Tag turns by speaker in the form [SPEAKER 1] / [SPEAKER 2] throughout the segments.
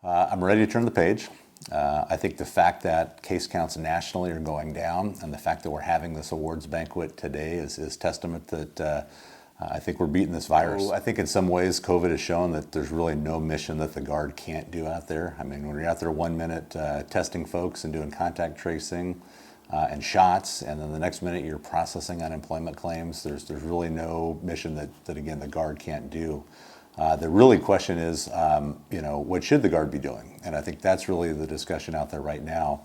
[SPEAKER 1] I'm ready to turn the page. I think the fact that case counts nationally are going down and the fact that we're having this awards banquet today is testament that I think we're beating this virus. I think in some ways COVID has shown that there's really no mission that the Guard can't do out there. I mean, when you're out there 1 minute testing folks and doing contact tracing and shots, and then the next minute you're processing unemployment claims, there's really no mission that again, the Guard can't do. The really question is, what should the Guard be doing? And I think that's really the discussion out there right now.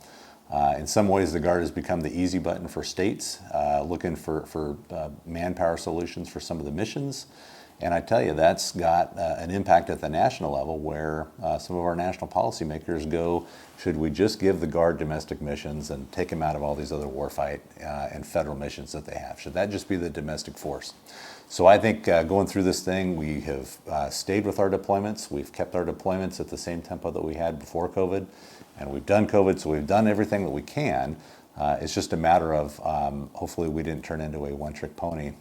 [SPEAKER 1] In some ways, the Guard has become the easy button for states looking for manpower solutions for some of the missions. And I tell you, that's got an impact at the national level where some of our national policymakers go, should we just give the Guard domestic missions and take them out of all these other warfight and federal missions that they have? Should that just be the domestic force? So I think going through this thing, we have stayed with our deployments. We've kept our deployments at the same tempo that we had before COVID. And we've done COVID, so we've done everything that we can. It's just a matter of hopefully we didn't turn into a one-trick pony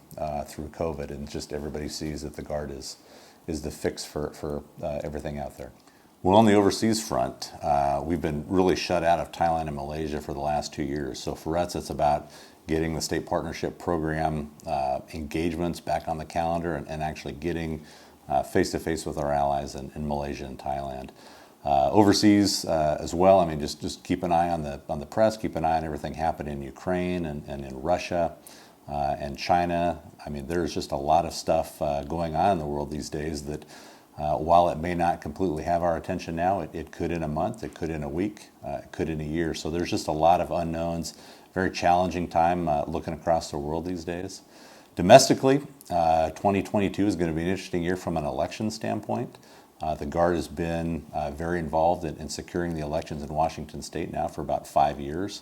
[SPEAKER 1] through COVID, and just everybody sees that the Guard is the fix for everything out there. Well, on the overseas front, we've been really shut out of Thailand and Malaysia for the last 2 years. So for us, it's about getting the state partnership program engagements back on the calendar and actually getting face-to-face with our allies in Malaysia and Thailand. Overseas as well, I mean, just keep an eye on the press, keep an eye on everything happening in Ukraine and in Russia and China. I mean, there's just a lot of stuff going on in the world these days that while it may not completely have our attention now, it could in a month, it could in a week, it could in a year. So there's just a lot of unknowns. Very challenging time looking across the world these days. Domestically, 2022 is going to be an interesting year from an election standpoint. The Guard has been very involved in securing the elections in Washington State now for about 5 years.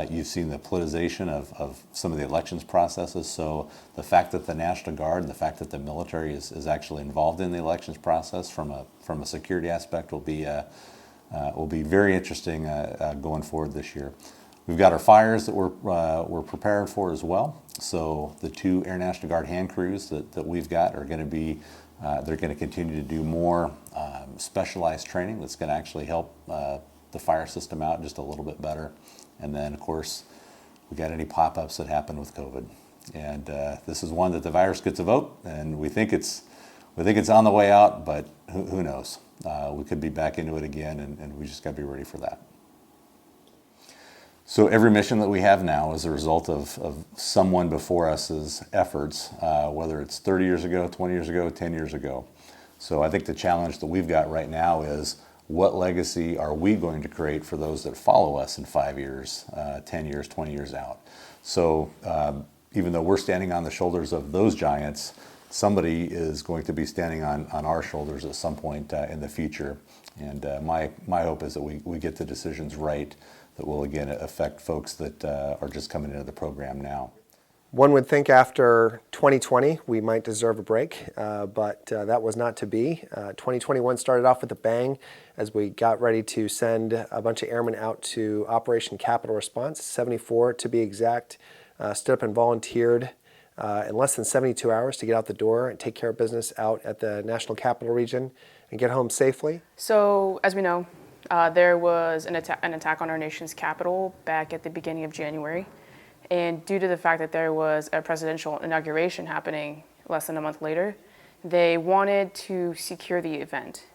[SPEAKER 1] You've seen the politicization of some of the elections processes. So the fact that the National Guard and the fact that the military is actually involved in the elections process from a security aspect will be very interesting going forward this year. We've got our fires that we're prepared for as well. So the 2 Air National Guard hand crews that we've got are going to be they're going to continue to do more specialized training that's going to actually help the fire system out just a little bit better. And then, of course, we got any pop-ups that happen with COVID. And this is one that the virus gets a vote, and we think it's on the way out, but who knows? We could be back into it again, and we just got to be ready for that. So every mission that we have now is a result of someone before us's efforts, whether it's 30 years ago, 20 years ago, 10 years ago. So I think the challenge that we've got right now is what legacy are we going to create for those that follow us in 5 years, 10 years, 20 years out? So even though we're standing on the shoulders of those giants, somebody is going to be standing on our shoulders at some point in the future. And my hope is that we get the decisions right that will again affect folks that are just coming into the program now.
[SPEAKER 2] One would think after 2020 we might deserve a break, but that was not to be. 2021 started off with a bang as we got ready to send a bunch of airmen out to Operation Capital Response, 74 to be exact, stood up and volunteered in less than 72 hours to get out the door and take care of business out at the National Capital Region and get home safely.
[SPEAKER 3] So as we know, there was an attack on our nation's capital back at the beginning of January. And due to the fact that there was a presidential inauguration happening less than a month later, they wanted to secure the event,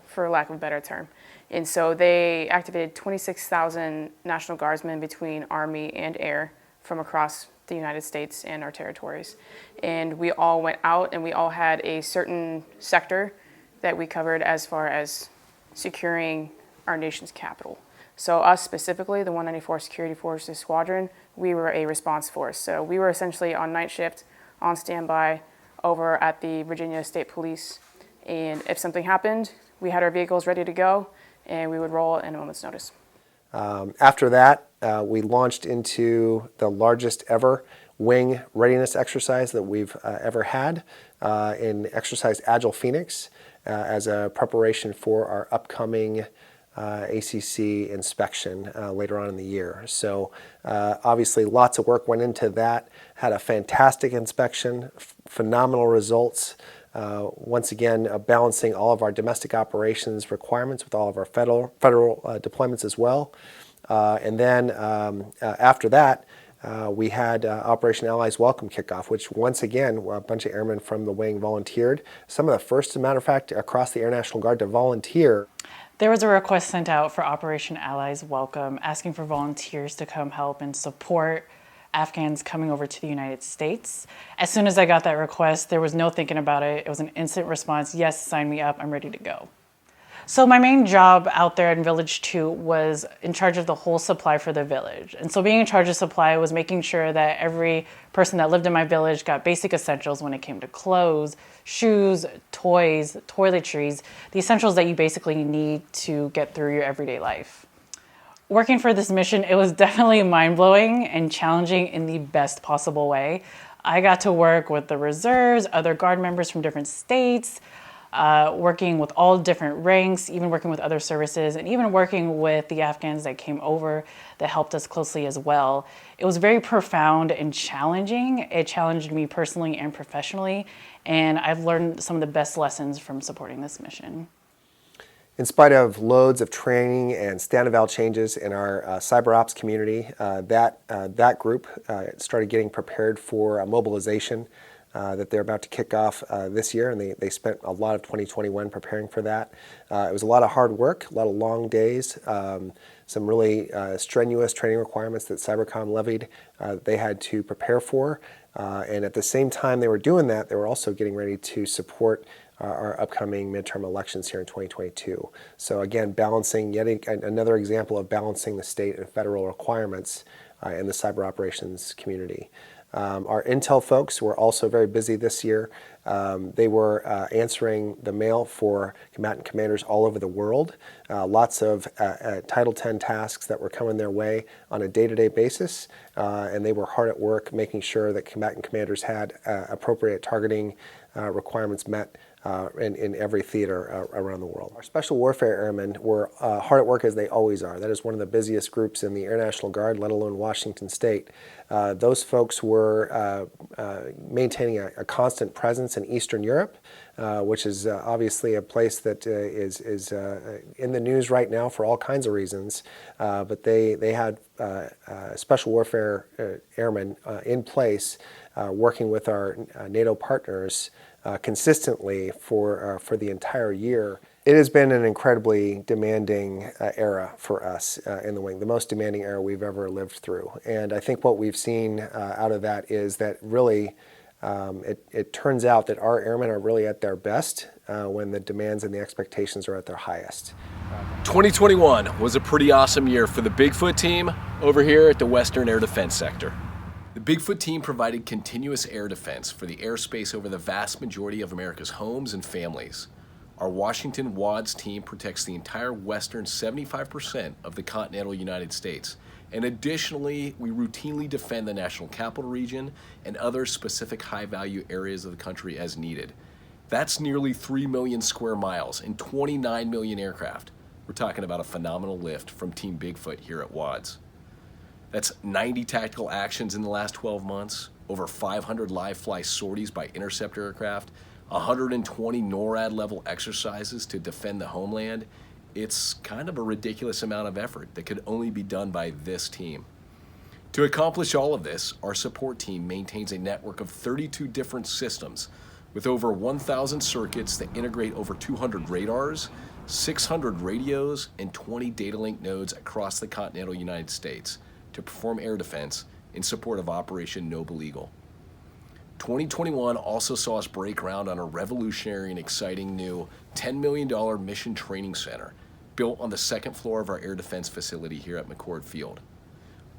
[SPEAKER 3] for lack of a better term. And so they activated 26,000 National Guardsmen between Army and Air from across the United States and our territories. And we all went out and we all had a certain sector that we covered as far as securing our nation's capital. So us specifically, the 194 Security Forces Squadron, we were a response force. So we were essentially on night shift, on standby, over at the Virginia State Police. And if something happened, we had our vehicles ready to go, and we would roll in a moment's notice.
[SPEAKER 2] After that, we launched into the largest ever wing readiness exercise that we've ever had in Exercise Agile Phoenix as a preparation for our upcoming ACC inspection later on in the year. So obviously lots of work went into that, had a fantastic inspection, phenomenal results, Once again, balancing all of our domestic operations requirements with all of our federal deployments as well. And then after that, we had Operation Allies Welcome kickoff, which once again, a bunch of airmen from the wing volunteered. Some of the first, as a matter of fact, across the Air National Guard to volunteer.
[SPEAKER 4] There was a request sent out for Operation Allies Welcome, asking for volunteers to come help and support Afghans coming over to the United States. As soon as I got that request, there was no thinking about it. It was an instant response. Yes, sign me up. I'm ready to go. So my main job out there in Village 2 was in charge of the whole supply for the village. And so being in charge of supply was making sure that every person that lived in my village got basic essentials when it came to clothes, shoes, toys, toiletries, the essentials that you basically need to get through your everyday life. Working for this mission, it was definitely mind-blowing and challenging in the best possible way. I got to work with the reserves, other Guard members from different states, working with all different ranks, even working with other services, and even working with the Afghans that came over that helped us closely as well. It was very profound and challenging. It challenged me personally and professionally, and I've learned some of the best lessons from supporting this mission.
[SPEAKER 2] In spite of loads of training and stand eval changes in our cyber ops community, that group started getting prepared for a mobilization that they're about to kick off this year, and they spent a lot of 2021 preparing for that. It was a lot of hard work, a lot of long days, some really strenuous training requirements that Cybercom levied they had to prepare for. And at the same time they were doing that, they were also getting ready to support our upcoming midterm elections here in 2022. So again, balancing, yet another example of balancing the state and federal requirements in the cyber operations community. Our intel folks were also very busy this year. They were answering the mail for combatant commanders all over the world. Lots of Title X tasks that were coming their way on a day-to-day basis, and they were hard at work making sure that combatant commanders had appropriate targeting requirements met in every theater around the world. Our Special Warfare Airmen were hard at work as they always are. That is one of the busiest groups in the Air National Guard, let alone Washington State. Those folks were maintaining a constant presence in Eastern Europe, which is obviously a place that is in the news right now for all kinds of reasons. But they had Special Warfare Airmen in place working with our NATO partners consistently for the entire year. It has been an incredibly demanding era for us in the wing, the most demanding era we've ever lived through. And I think what we've seen out of that is that really it turns out that our airmen are really at their best when the demands and the expectations are at their highest.
[SPEAKER 5] 2021 was a pretty awesome year for the Bigfoot team over here at the Western Air Defense Sector. The Bigfoot team provided continuous air defense for the airspace over the vast majority of America's homes and families. Our Washington WADS team protects the entire western 75% of the continental United States. And additionally, we routinely defend the National Capital Region and other specific high-value areas of the country as needed. That's nearly 3 million square miles and 29 million aircraft. We're talking about a phenomenal lift from Team Bigfoot here at WADS. That's 90 tactical actions in the last 12 months, over 500 live fly sorties by interceptor aircraft, 120 NORAD level exercises to defend the homeland. It's kind of a ridiculous amount of effort that could only be done by this team. To accomplish all of this, our support team maintains a network of 32 different systems with over 1,000 circuits that integrate over 200 radars, 600 radios, and 20 data link nodes across the continental United States to perform air defense in support of Operation Noble Eagle. 2021 also saw us break ground on a revolutionary and exciting new $10 million mission training center built on the second floor of our air defense facility here at McChord Field.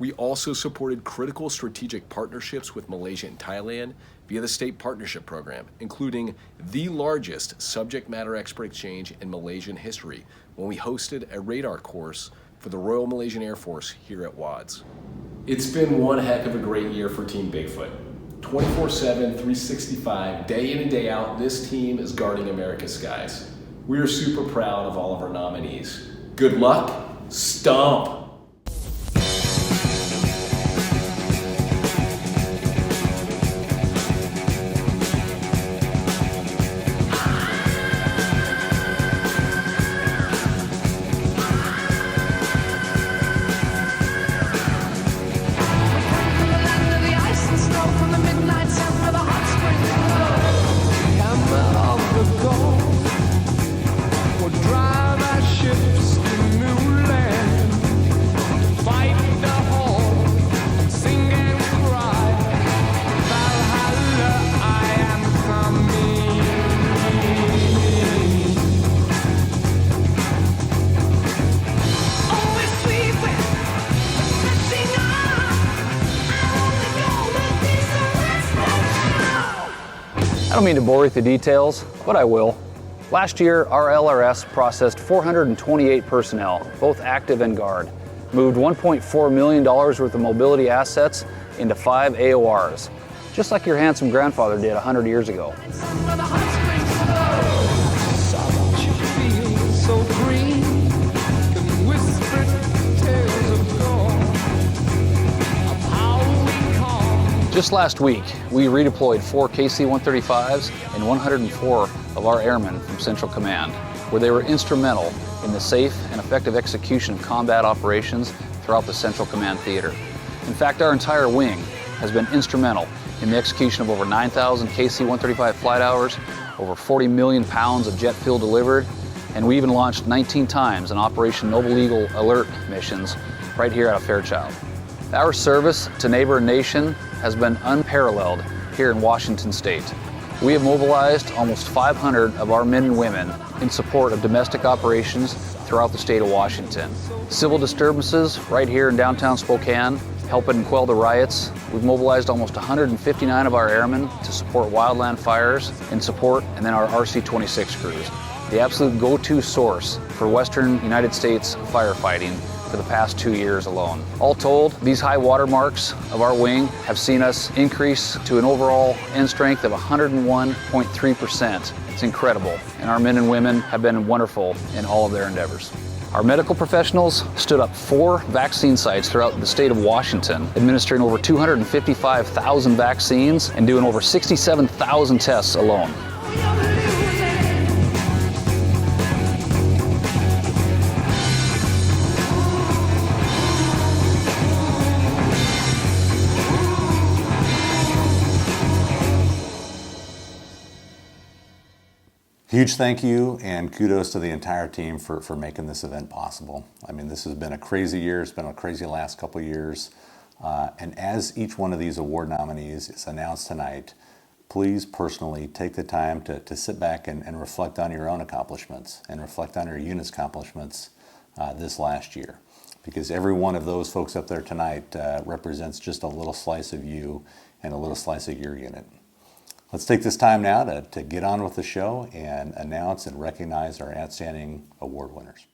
[SPEAKER 5] We also supported critical strategic partnerships with Malaysia and Thailand via the State Partnership Program, including the largest subject matter expert exchange in Malaysian history when we hosted a radar course for the Royal Malaysian Air Force here at WADS. It's been one heck of a great year for Team Bigfoot. 24/7, 365, day in and day out, this team is guarding America's skies. We are super proud of all of our nominees. Good luck, stomp!
[SPEAKER 6] don't mean to bore you with the details, but I will. Last year, our LRS processed 428 personnel, both active and guard, moved $1.4 million worth of mobility assets into 5 AORs, just like your handsome grandfather did 100 years ago. Just last week, we redeployed 4 KC-135s and 104 of our airmen from Central Command, where they were instrumental in the safe and effective execution of combat operations throughout the Central Command Theater. In fact, our entire wing has been instrumental in the execution of over 9,000 KC-135 flight hours, over 40 million pounds of jet fuel delivered, and we even launched 19 times in Operation Noble Eagle alert missions right here out of Fairchild. Our service to neighbor and nation has been unparalleled here in Washington State. We have mobilized almost 500 of our men and women in support of domestic operations throughout the state of Washington. Civil disturbances right here in downtown Spokane, helping quell the riots. We've mobilized almost 159 of our airmen to support wildland fires and then our RC-26 crews, the absolute go-to source for Western United States firefighting for the past 2 years alone. All told, these high water marks of our wing have seen us increase to an overall end strength of 101.3%. It's incredible, and our men and women have been wonderful in all of their endeavors. Our medical professionals stood up 4 vaccine sites throughout the state of Washington, administering over 255,000 vaccines and doing over 67,000 tests alone.
[SPEAKER 1] Huge thank you and kudos to the entire team for making this event possible. I mean, this has been a crazy year. It's been a crazy last couple of years. And as each one of these award nominees is announced tonight, please personally take the time to sit back and reflect on your own accomplishments and reflect on your unit's accomplishments this last year. Because every one of those folks up there tonight represents just a little slice of you and a little slice of your unit. Let's take this time now to get on with the show and announce and recognize our outstanding award winners.